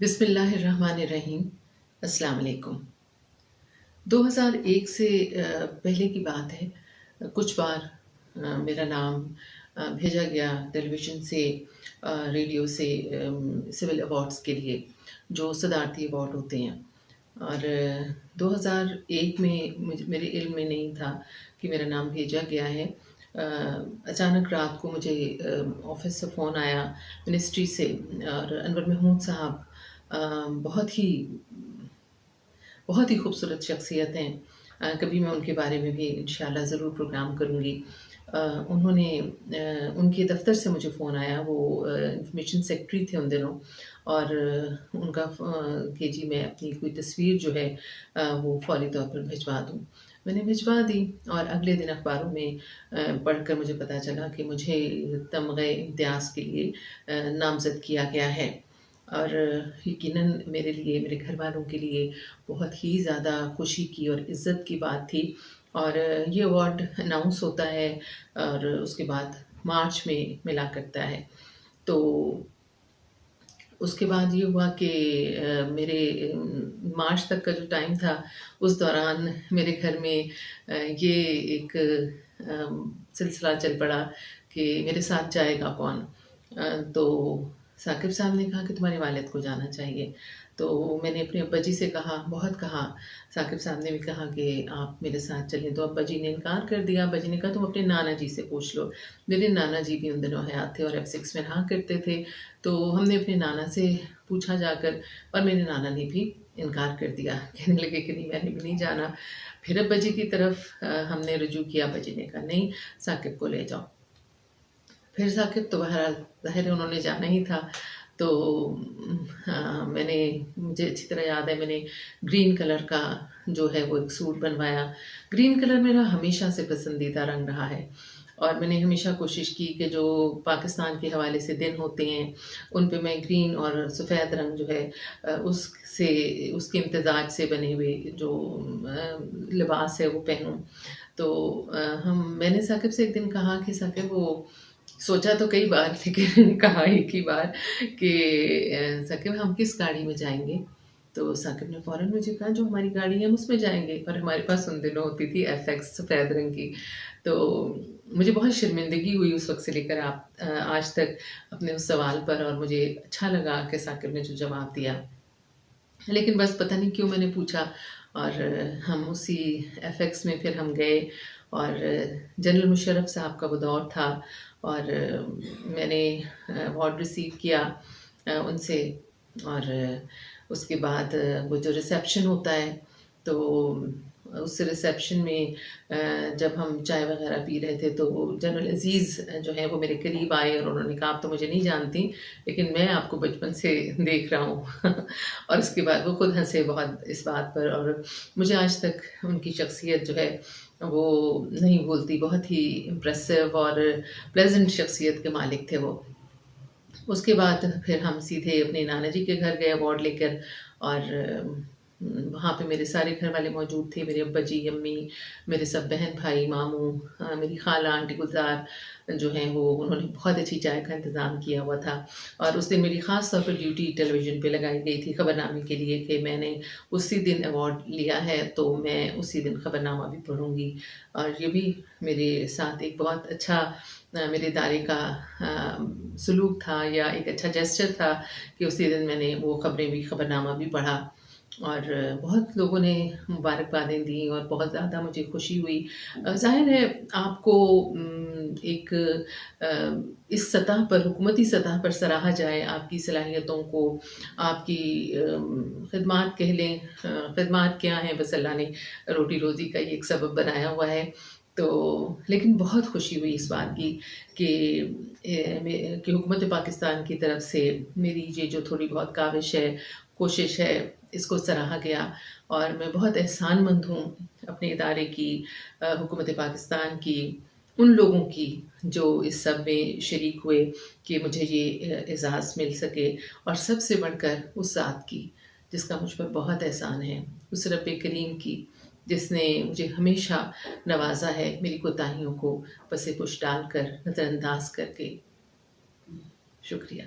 बिस्मिल्लाहिर्रहमानिर्रहीम। अस्सलाम वालेकुम। 2001 से पहले की बात है। कुछ बार मेरा नाम भेजा गया टेलीविज़न से, रेडियो से, सिविल अवार्ड्स के लिए, जो सदारती अवार्ड होते हैं। और 2001 में मेरे इल्म में नहीं था कि मेरा नाम भेजा गया है। अचानक रात को मुझे ऑफ़िस से फ़ोन आया मिनिस्ट्री से, और अनवर महमूद साहब बहुत ही खूबसूरत शख्सियत हैं। कभी मैं उनके बारे में भी इंशाल्लाह ज़रूर प्रोग्राम करूँगी। उन्होंने उनके दफ़्तर से मुझे फ़ोन आया। वो इंफॉर्मेशन सेक्रेटरी थे उन दिनों, और उनका कि जी मैं अपनी कोई तस्वीर जो है वो फ़ौरी तौर पर भिजवा दूँ। मैंने भिजवा दी, और अगले दिन अखबारों में पढ़कर मुझे पता चला कि मुझे तमग़े इम्तियाज़ के लिए नामज़द किया गया है। और यकीनन मेरे लिए, मेरे घरवालों के लिए बहुत ही ज़्यादा खुशी की और इज़्ज़त की बात थी। और ये अवार्ड अनाउंस होता है और उसके बाद मार्च में मिला करता है। तो उसके बाद ये हुआ कि मेरे मार्च तक का जो टाइम था, उस दौरान मेरे घर में ये एक सिलसिला चल पड़ा कि मेरे साथ जाएगा कौन। तो साकिब साहब ने कहा कि तुम्हारे वालिद को जाना चाहिए। तो मैंने अपने अब्बा जी से कहा, बहुत कहा। साकिब साहब ने भी कहा कि आप मेरे साथ चलें, तो अब्बा जी ने इनकार कर दिया। अब्बा जी ने कहा तुम अपने नाना जी से पूछ लो। मेरे नाना जी भी उन दिनों हयात थे और F6 में रहा करते थे। तो हमने अपने नाना से पूछा जाकर, और मेरे नाना ने भी इनकार कर दिया। कहने लगे कि नहीं, मैंने भी नहीं जाना। फिर अब्बा जी की तरफ हमने रुजू किया। अब्बा जी ने कहा नहीं, साकिब को ले जाओ। फिर साकिब तो बहरहाल ज़ाहिर है उन्होंने जाना ही था। तो मुझे अच्छी तरह याद है, मैंने ग्रीन कलर का जो है वो एक सूट बनवाया। ग्रीन कलर मेरा हमेशा से पसंदीदा रंग रहा है, और मैंने हमेशा कोशिश की कि जो पाकिस्तान के हवाले से दिन होते हैं उन पे मैं ग्रीन और सफ़ेद रंग जो है उसके इम्तज़ाज से बने हुए जो लिबास है वो पहनूँ। तो मैंने साकिब से एक दिन कहा कि साकिब, वो सोचा तो कई बार, लेकिन कहा एक ही बार कि साकिब हम किस गाड़ी में जाएँगे? तो साकिब ने फ़ौरन मुझे कहा जो हमारी गाड़ी है हम उसमें जाएँगे। और हमारे पास उन दिनों होती थी FX सफ़ेद रंग की। तो मुझे बहुत शर्मिंदगी हुई उस वक़्त से लेकर आज तक अपने उस सवाल पर, और मुझे अच्छा लगा कि साकिब ने जो जवाब दिया। लेकिन बस पता नहीं क्यों मैंने पूछा, और हम उसी FX में फिर हम गए, और जनरल मुशर्रफ साहब का वो दौर था, और मैंने अवार्ड रिसीव किया उनसे। और उसके बाद वो जो रिसेप्शन होता है, तो उस रिसेप्शन में जब हम चाय वग़ैरह पी रहे थे, तो जनरल अज़ीज़ जो है वो मेरे करीब आए, और उन्होंने कहा आप तो मुझे नहीं जानती, लेकिन मैं आपको बचपन से देख रहा हूँ। और उसके बाद वो खुद हँसे बहुत इस बात पर, और मुझे आज तक उनकी शख्सियत जो है वो नहीं भूलती। बहुत ही इम्प्रेसिव और प्लेज़ेंट शख्सियत के मालिक थे वो। उसके बाद फिर हम सीधे अपने नाना जी के घर गए अवार्ड लेकर, और वहाँ पे मेरे सारे घर वाले मौजूद थे। मेरे अब्बा जी, अम्मी, मेरे सब बहन-भाई, मामू, मेरी खाला, आंटी गुलज़ार जो हैं वो, उन्होंने बहुत अच्छी चाय का इंतज़ाम किया हुआ था। और उस दिन मेरी ख़ास तौर पर ड्यूटी टेलीविज़न पे लगाई गई थी खबरनामे के लिए कि मैंने उसी दिन अवार्ड लिया है, तो मैं उसी दिन खबरनामा भी पढ़ूँगी। और ये भी मेरे साथ एक बहुत अच्छा मेरे इदारे का सलूक था, या एक अच्छा जेस्चर था कि उसी दिन मैंने वो खबरनामा भी पढ़ा। और बहुत लोगों ने मुबारकबादें दी, और बहुत ज़्यादा मुझे खुशी हुई। ज़ाहिर है आपको इस सतह पर, हुकूमती सतह पर सराहा जाए, आपकी सलाहियतों को, आपकी खिदमात कह लें, खिदमात क्या हैं, बस अल्लाह ने रोटी-रोज़ी का ये एक सबब बनाया हुआ है। तो लेकिन बहुत खुशी हुई इस बात की कि हुकूमत पाकिस्तान की तरफ से मेरी ये जो थोड़ी बहुत काविश है, कोशिश है, इसको सराहा गया। और मैं बहुत एहसानमंद हूँ अपने इदारे की, हुकूमत पाकिस्तान की, उन लोगों की जो इस सब में शरीक हुए कि मुझे ये एज़ाज़ मिल सके। और सबसे बढ़कर उस ज़ात की जिसका मुझ पर बहुत एहसान है, उस रब्बे करीम की जिसने मुझे हमेशा नवाज़ा है मेरी कोताहियों को पसे पुश डालकर, नज़रअंदाज करके। शुक्रिया।